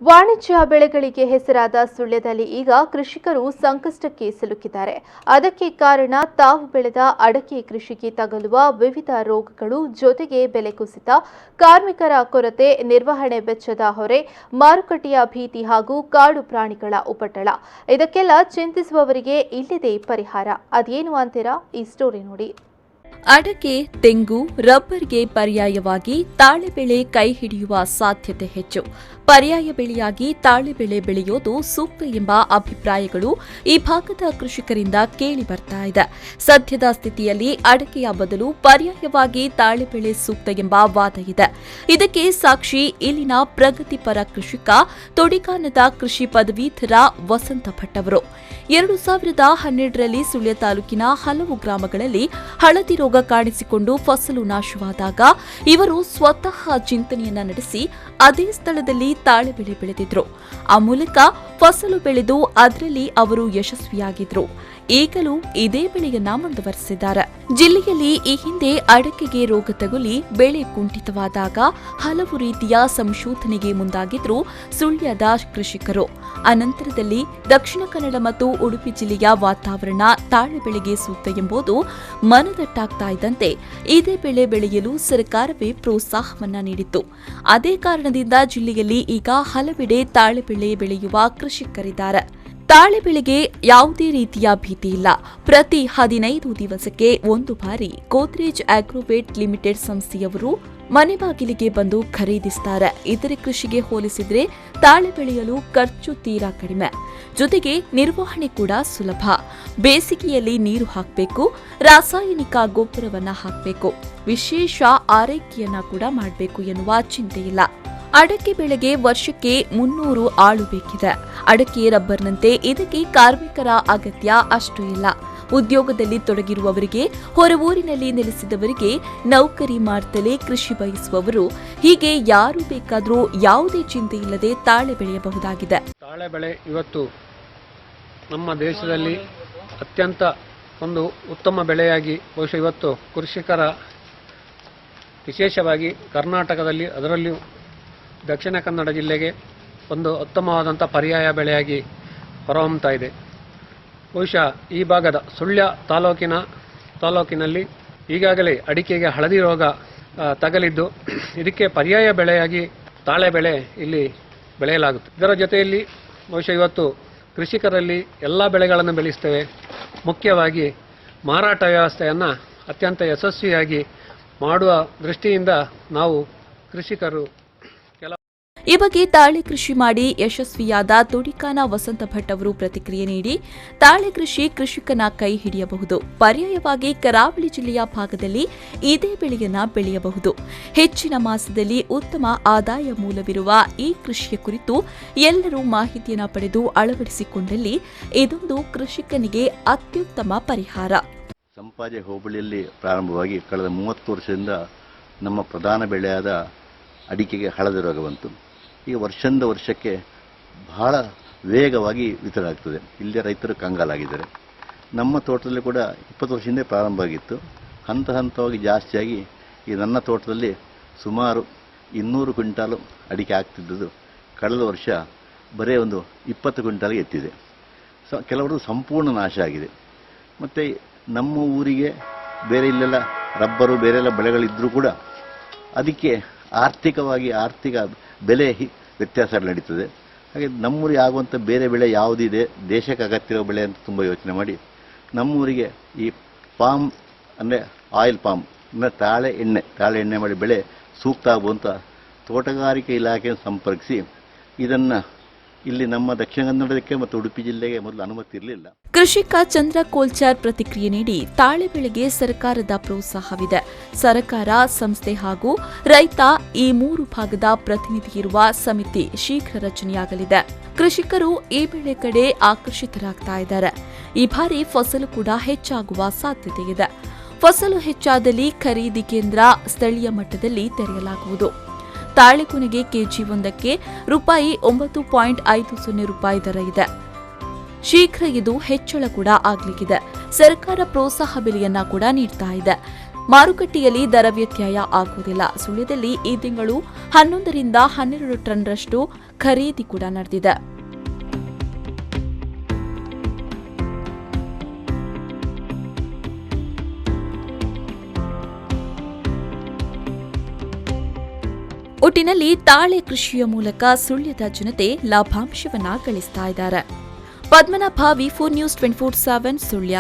ವಾಣಿಜ್ಯ ಬೆಳೆಗಳಿಗೆ ಹೆಸರಾದ ಸುಳ್ಯದಲ್ಲಿ ಈಗ ಕೃಷಿಕರು ಸಂಕಷ್ಟಕ್ಕೆ ಸಿಲುಕಿದ್ದಾರೆ. ಅದಕ್ಕೆ ಕಾರಣ ತಾವು ಬೆಳೆದ ಅಡಕೆ ಕೃಷಿಗೆ ತಗುಲುವ ವಿವಿಧ ರೋಗಗಳು, ಜೊತೆಗೆ ಬೆಲೆ ಕುಸಿತ, ಕಾರ್ಮಿಕರ ಕೊರತೆ, ನಿರ್ವಹಣೆ ವೆಚ್ಚದ ಹೊರೆ, ಮಾರುಕಟ್ಟೆಯ ಭೀತಿ ಹಾಗೂ ಕಾಡು ಪ್ರಾಣಿಗಳ ಉಪಟಳ. ಇದಕ್ಕೆಲ್ಲ ಚಿಂತಿಸುವವರಿಗೆ ಇಲ್ಲಿದೆ ಪರಿಹಾರ. ಅದೇನು ಅಂತೀರಾ? ಈ ಸ್ಟೋರಿ ನೋಡಿ. ಅಡಕೆ, ತೆಂಗು, ರಬ್ಬರ್ಗೆ ಪರ್ಯಾಯವಾಗಿ ತಾಳೆ ಬೆಳೆ ಕೈ ಹಿಡಿಯುವ ಸಾಧ್ಯತೆ ಹೆಚ್ಚು. ಪರ್ಯಾಯ ಬೆಳೆಯಾಗಿ ತಾಳೆ ಬೆಳೆ ಬೆಳೆಯೋದು ಸೂಕ್ತ ಎಂಬ ಅಭಿಪ್ರಾಯಗಳು ಈ ಭಾಗದ ಕೃಷಿಕರಿಂದ ಕೇಳಿ ಬರ್ತಾ ಇದೆ. ಸದ್ಯದ ಸ್ಥಿತಿಯಲ್ಲಿ ಅಡಕೆಯ ಬದಲು ಪರ್ಯಾಯವಾಗಿ ತಾಳೆ ಬೆಳೆ ಸೂಕ್ತ ಎಂಬ ವಾದ ಇದೆ. ಇದಕ್ಕೆ ಸಾಕ್ಷಿ ಇಲ್ಲಿನ ಪ್ರಗತಿಪರ ಕೃಷಿಕ, ತೊಡಿಕಾನದ ಕೃಷಿ ಪದವೀಧರ ವಸಂತ ಭಟ್ ಅವರು. 2012ರಲ್ಲಿ ಸುಳ್ಯ ತಾಲೂಕಿನ ಹಲವು ಗ್ರಾಮಗಳಲ್ಲಿ ಹಳದಿ ರೋಗ ಕಾಣಿಸಿಕೊಂಡು ಫಸಲು ನಾಶವಾದಾಗ ಇವರು ಸ್ವತಃ ಚಿಂತನೆಯನ್ನ ನಡೆಸಿ ಅದೇ ಸ್ಥಳದಲ್ಲಿ ತಾಳೆ ಬೆಳೆ ಬೆಳೆದಿದ್ರು. ಆ ಮೂಲಕ ಫಸಲು ಬೆಳೆದು ಅದರಲ್ಲಿ ಅವರು ಯಶಸ್ವಿಯಾಗಿದ್ರು. ಈಗಲೂ ಇದೇ ಬೆಳೆಯನ್ನ ಮುಂದುವರೆಸಿದ್ದಾರೆ. ಜಿಲ್ಲೆಯಲ್ಲಿ ಈ ಹಿಂದೆ ಅಡಕೆಗೆ ರೋಗ ತಗುಲಿ ಬೆಳೆ ಕುಂಠಿತವಾದಾಗ ಹಲವು ರೀತಿಯ ಸಂಶೋಧನೆಗೆ ಮುಂದಾಗಿದ್ರು ಸುಳ್ಯದ ಕೃಷಿಕರು. ಅನಂತರದಲ್ಲಿ ದಕ್ಷಿಣ ಕನ್ನಡ ಮತ್ತು ಉಡುಪಿ ಜಿಲ್ಲೆಯ ವಾತಾವರಣ ತಾಳೆ ಬೆಳೆಗೆ ಸೂಕ್ತ ಎಂಬುದು ಮನದಟ್ಟಾಗ್ತಾ ಇದ್ದಂತೆ ಇದೇ ಬೆಳೆ ಬೆಳೆಯಲು ಸರ್ಕಾರವೇ ಪ್ರೋತ್ಸಾಹವನ್ನ ನೀಡಿತ್ತು. ಅದೇ ಕಾರಣದಿಂದ ಜಿಲ್ಲೆಯಲ್ಲಿ ಈಗ ಹಲವೆಡೆ ತಾಳೆ ಬೆಳೆ ಬೆಳೆಯುವ ಕೃಷಿಕರಿದ್ದಾರೆ. ತಾಳೆ ಬೆಳೆಗೆ ಯಾವುದೇ ರೀತಿಯ ಭೀತಿ ಇಲ್ಲ. ಪ್ರತಿ 15 ದಿವಸಕ್ಕೆ ಒಂದು ಬಾರಿ ಗೋದ್ರೇಜ್ ಆಗ್ರೋವೇಟ್ ಲಿಮಿಟೆಡ್ ಸಂಸ್ಥೆಯವರು ಮನೆ ಬಾಗಿಲಿಗೆ ಬಂದು ಖರೀದಿಸುತ್ತಾರೆ. ಇತರೆ ಕೃಷಿಗೆ ಹೋಲಿಸಿದ್ರೆ ತಾಳೆ ಬೆಳೆಯಲು ಖರ್ಚು ತೀರಾ ಕಡಿಮೆ, ಜೊತೆಗೆ ನಿರ್ವಹಣೆ ಕೂಡ ಸುಲಭ. ಬೇಸಿಗೆಯಲ್ಲಿ ನೀರು ಹಾಕಬೇಕು, ರಾಸಾಯನಿಕ ಗೊಬ್ಬರವನ್ನ ಹಾಕಬೇಕು, ವಿಶೇಷ ಆರೈಕೆಯನ್ನ ಕೂಡ ಮಾಡಬೇಕು ಎನ್ನುವ ಚಿಂತೆ ಇಲ್ಲ. ಅಡಕೆ ಬೆಳೆಗೆ ವರ್ಷಕ್ಕೆ 300 ಆಳು ಬೇಕಿದೆ. ಅಡಕೆ, ರಬ್ಬರ್ನಂತೆ ಇದಕ್ಕೆ ಕಾರ್ಮಿಕರ ಅಗತ್ಯ ಅಷ್ಟು ಇಲ್ಲ. ಉದ್ಯೋಗದಲ್ಲಿ ತೊಡಗಿರುವವರಿಗೆ, ಹೊರ ಊರಿನಲ್ಲಿ ನೆಲೆಸಿದವರಿಗೆ, ನೌಕರಿ ಮಾಡ್ತಲೇ ಕೃಷಿ ಬಯಸುವವರು, ಹೀಗೆ ಯಾರು ಬೇಕಾದರೂ ಯಾವುದೇ ಚಿಂತೆ ಇಲ್ಲದೆ ತಾಳೆ ಬೆಳೆಯಬಹುದಾಗಿದೆ. ತಾಳೆ ಬೆಳೆ ಇವತ್ತು ನಮ್ಮ ದೇಶದಲ್ಲಿ ಅತ್ಯಂತ ಒಂದು ಉತ್ತಮ ಬೆಳೆಯಾಗಿ ಬಹುಶಃ ಇವತ್ತು ಕೃಷಿಕರ, ವಿಶೇಷವಾಗಿ ಕರ್ನಾಟಕದಲ್ಲಿ ಅದರಲ್ಲಿಯೂ ದಕ್ಷಿಣ ಕನ್ನಡ ಜಿಲ್ಲೆಗೆ ಒಂದು ಉತ್ತಮವಾದಂಥ ಪರ್ಯಾಯ ಬೆಳೆಯಾಗಿ ಹೊರಹೊಮ್ಮುತ್ತಾ ಇದೆ. ಬಹುಶಃ ಈ ಭಾಗದ ಸುಳ್ಯ ತಾಲೂಕಿನಲ್ಲಿ ಈಗಾಗಲೇ ಅಡಿಕೆಗೆ ಹಳದಿ ರೋಗ ತಗಲಿದ್ದು ಇದಕ್ಕೆ ಪರ್ಯಾಯ ಬೆಳೆಯಾಗಿ ತಾಳೆ ಬೆಳೆ ಇಲ್ಲಿ ಬೆಳೆಯಲಾಗುತ್ತೆ. ಇದರ ಜೊತೆಯಲ್ಲಿ ಬಹುಶಃ ಇವತ್ತು ಕೃಷಿಕರಲ್ಲಿ ಎಲ್ಲ ಬೆಳೆಗಳನ್ನು ಬೆಳೆಸ್ತೇವೆ. ಮುಖ್ಯವಾಗಿ ಮಾರಾಟ ವ್ಯವಸ್ಥೆಯನ್ನು ಅತ್ಯಂತ ಯಶಸ್ವಿಯಾಗಿ ಮಾಡುವ ದೃಷ್ಟಿಯಿಂದ ನಾವು ಕೃಷಿಕರು ಈ ಬಗ್ಗೆ ತಾಳೆ ಕೃಷಿ ಮಾಡಿ ಯಶಸ್ವಿಯಾದ ತೊಡಿಕಾನ ವಸಂತ ಭಟ್ ಅವರು ಪ್ರತಿಕ್ರಿಯೆ ನೀಡಿ, ತಾಳೆ ಕೃಷಿ ಕೃಷಿಕನ ಕೈ ಹಿಡಿಯಬಹುದು. ಪರ್ಯಾಯವಾಗಿ ಕರಾವಳಿ ಜಿಲ್ಲೆಯ ಭಾಗದಲ್ಲಿ ಇದೇ ಬೆಳೆಯನ್ನ ಬೆಳೆಯಬಹುದು. ಹೆಚ್ಚಿನ ಮಾಸದಲ್ಲಿ ಉತ್ತಮ ಆದಾಯ ಮೂಲವಿರುವ ಈ ಕೃಷಿಯ ಕುರಿತು ಎಲ್ಲರೂ ಮಾಹಿತಿಯನ್ನು ಪಡೆದು ಅಳವಡಿಸಿಕೊಂಡಲ್ಲಿ ಇದೊಂದು ಕೃಷಿಕನಿಗೆ ಅತ್ಯುತ್ತಮ ಪರಿಹಾರ. ಸಂಪಾಜೆ ಹೋಬಳಿಯಲ್ಲಿ ಪ್ರಾರಂಭವಾಗಿ ಕಳೆದ 30 ವರ್ಷದಿಂದ ನಮ್ಮ ಪ್ರಧಾನ ಬೆಳೆಯಾದ ಅಡಿಕೆಗೆ ಹಳದಿ ರೋಗ ಬಂತು. ಈಗ ವರ್ಷದಿಂದ ವರ್ಷಕ್ಕೆ ಬಹಳ ವೇಗವಾಗಿ ವಿತರಣೆ ಆಗ್ತದೆ. ಇಲ್ಲಿಯ ರೈತರು ಕಂಗಾಲಾಗಿದ್ದಾರೆ. ನಮ್ಮ ತೋಟದಲ್ಲಿ ಕೂಡ 20 ವರ್ಷದಿಂದ ಪ್ರಾರಂಭ ಆಗಿತ್ತು. ಹಂತವಾಗಿ ಜಾಸ್ತಿಯಾಗಿ ಈ ನನ್ನ ತೋಟದಲ್ಲಿ ಸುಮಾರು 200 ಕ್ವಿಂಟಾಲು ಅಡಿಕೆ ಆಗ್ತಿದ್ದದ್ದು ಕಳೆದ ವರ್ಷ ಬರೀ ಒಂದು 20 ಕ್ವಿಂಟಾಲ್ಗೆ ಎತ್ತಿದೆ. ಕೆಲವರು ಸಂಪೂರ್ಣ ನಾಶ ಆಗಿದೆ. ಮತ್ತು ನಮ್ಮ ಊರಿಗೆ ಬೇರೆ ಇಲ್ಲೆಲ್ಲ ರಬ್ಬರು ಬೇರೆಲ್ಲ ಬೆಳೆಗಳಿದ್ದರೂ ಕೂಡ ಅದಕ್ಕೆ ಆರ್ಥಿಕ ಬೆಲೆ ವ್ಯತ್ಯಾಸ ನಡೀತದೆ. ಹಾಗೆ ನಮ್ಮೂರಿಗೆ ಆಗುವಂಥ ಬೇರೆ ಬೆಳೆ ಯಾವುದಿದೆ, ದೇಶಕ್ಕೆ ಅಗತ್ಯ ಬೆಳೆ ಅಂತ ತುಂಬ ಯೋಚನೆ ಮಾಡಿ ನಮ್ಮೂರಿಗೆ ಈ ಪಾಮ್ ಅಂದರೆ ಆಯಿಲ್ ಪಾಮ್ ಅಂದರೆ ತಾಳೆ ಎಣ್ಣೆ ಮಾಡಿ ಬೆಳೆ ಸೂಕ್ತ ಆಗುವಂಥ ತೋಟಗಾರಿಕೆ ಇಲಾಖೆಯನ್ನು ಸಂಪರ್ಕಿಸಿ ಇದನ್ನು ಇಲ್ಲಿ ನಮ್ಮ ದಕ್ಷಿಣ ಕನ್ನಡಕ್ಕೆ ಮತ್ತು ಉಡುಪಿ ಜಿಲ್ಲೆಗೆ ಮೊದಲು ಅನುಮತಿ ಇರಲಿಲ್ಲ. ಕೃಷಿಕ ಚಂದ್ರ ಕೋಲ್ಚಾರ್ ಪ್ರತಿಕ್ರಿಯೆ ನೀಡಿ, ತಾಳೆ ಬೆಳೆಗೆ ಸರ್ಕಾರದ ಪ್ರೋತ್ಸಾಹವಿದೆ. ಸರ್ಕಾರ, ಸಂಸ್ಥೆ ಹಾಗೂ ರೈತ ಈ 3 ಭಾಗದ ಪ್ರತಿನಿಧಿ ಇರುವ ಸಮಿತಿ ಶೀಘ್ರ ರಚನೆಯಾಗಲಿದೆ. ಕೃಷಿಕರು ಈ ಬೆಳೆ ಕಡೆ ಆಕರ್ಷಿತರಾಗ್ತಾ ಇದ್ದಾರೆ. ಈ ಬಾರಿ ಫಸಲು ಕೂಡ ಹೆಚ್ಚಾಗುವ ಸಾಧ್ಯತೆ ಇದೆ. ಫಸಲು ಹೆಚ್ಚಾದಲ್ಲಿ ಖರೀದಿ ಕೇಂದ್ರ ಸ್ಥಳೀಯ ಮಟ್ಟದಲ್ಲಿ ತೆರೆಯಲಾಗುವುದು. ತಾಳೆ ಕೊನೆಗೆ ಕೆಜಿ1ಕ್ಕೆ ₹9.50 ದರ ಇದೆ. ಶೀಘ್ರ ಇದು ಹೆಚ್ಚಳ ಕೂಡ ಆಗಲಿಕ್ಕಿದೆ. ಸರ್ಕಾರ ಪ್ರೋತ್ಸಾಹ ಬೆಲೆಯನ್ನ ಕೂಡ ನೀಡ್ತಾ ಇದೆ. ಮಾರುಕಟ್ಟೆಯಲ್ಲಿ ದರ ವ್ಯತ್ಯಯ ಆಗುವುದಿಲ್ಲ. ಸುಳ್ಯದಲ್ಲಿ ಈ ತಿಂಗಳು 11 ರಿಂದ 12 ಟನ್ರಷ್ಟು ಖರೀದಿ ಕೂಡ ನಡೆದಿದೆ. ಒಟ್ಟಿನಲ್ಲಿ ತಾಳೆ ಕೃಷಿಯ ಮೂಲಕ ಸುಳ್ಯದ ಜನತೆ ಲಾಭಾಂಶವನ್ನ ಗಳಿಸ್ತಾ ಇದ್ದಾರೆ. Padmanabha, V4 News 24/7 Sullia.